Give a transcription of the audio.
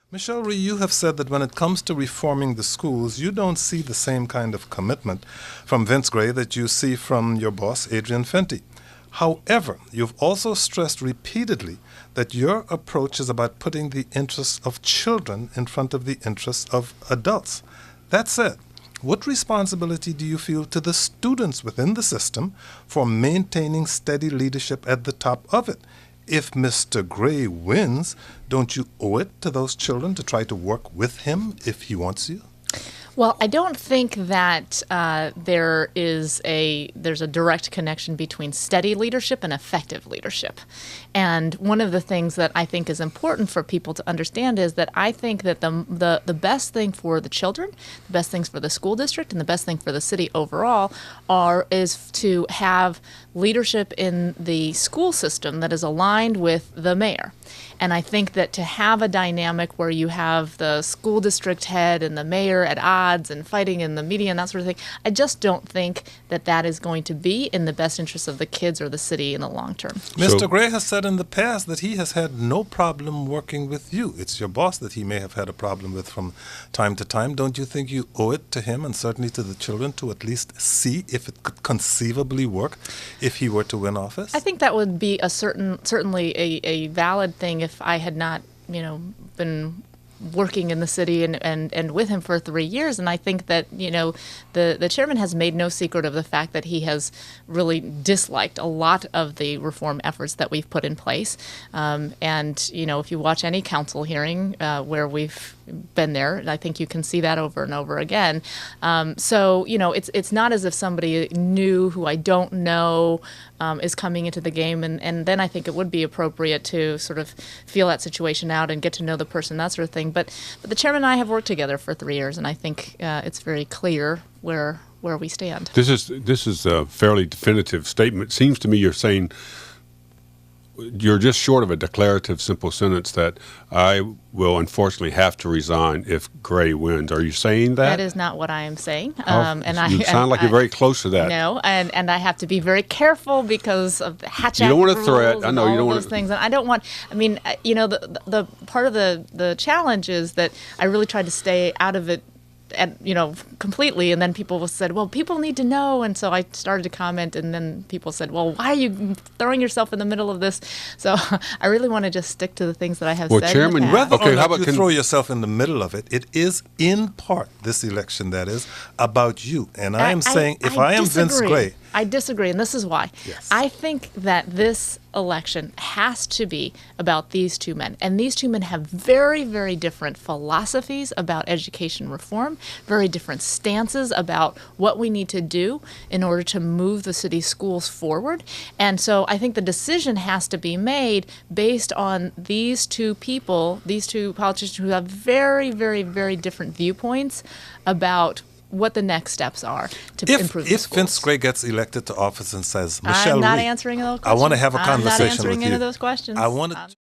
Michelle Rhee, you have said that when it comes to reforming the schools, you don't see the same kind of commitment from Vince Gray that you see from your boss, Adrian Fenty. However, you've also stressed repeatedly that your approach is about putting the interests of children in front of the interests of adults. That said, what responsibility do you feel to the students within the system for maintaining steady leadership at the top of it? If Mr. Gray wins, don't you owe it to those children to try to work with him if he wants you? Well, I don't think that there's a direct connection between steady leadership and effective leadership. And one of the things that I think is important for people to understand is that I think that the best thing for the children, the best things for the school district, and the best thing for the city overall is to have leadership in the school system that is aligned with the mayor. And I think that to have a dynamic where you have the school district head and the mayor at odds and fighting in the media and that sort of thing, I just don't think that that is going to be in the best interest of the kids or the city in the long term. Mr. Gray has said in the past that he has had no problem working with you. It's your boss that he may have had a problem with from time to time. Don't you think you owe it to him and certainly to the children to at least see if it could conceivably work if he were to win office? I think that would be certainly a valid thing if I had not, been working in the city and with him for 3 years. And I think that, the chairman has made no secret of the fact that he has really disliked a lot of the reform efforts that we've put in place. If you watch any council hearing where we've been there, I think you can see that over and over again. It's not as if somebody new who I don't know is coming into the game, and then I think it would be appropriate to sort of feel that situation out and get to know the person, that sort of thing. But the chairman and I have worked together for 3 years, and I think it's very clear where we stand. This is a fairly definitive statement. Seems to me you're saying you're just short of a declarative simple sentence that I will unfortunately have to resign if Gray wins. Are you saying that? That is not what I am saying. You sound like you're very close to that. No, and I have to be very careful because of the Hatch Act rules. You don't want to threat. I know you don't want want those things. And I don't want. I mean, the part of the challenge is that I really tried to stay out of it. Completely, and then people said, well, people need to know, and so I started to comment, and then people said, well, why are you throwing yourself in the middle of this? So I really want to just stick to the things that I have said. Chairman, whether or not you throw yourself in the middle of it, it is in part, this election that is, about you. And I am saying, if I am Vince Gray, I disagree, and this is why. Yes. I think that this election has to be about these two men. And these two men have very, very different philosophies about education reform, very different stances about what we need to do in order to move the city's schools forward. And so I think the decision has to be made based on these two people, these two politicians who have very, very, very different viewpoints about what the next steps are to improve the schools. If Vince Gray gets elected to office and says, Michelle I'm not Rhee, answering those questions. I want to have a conversation with you. I'm not answering any of those questions. I want to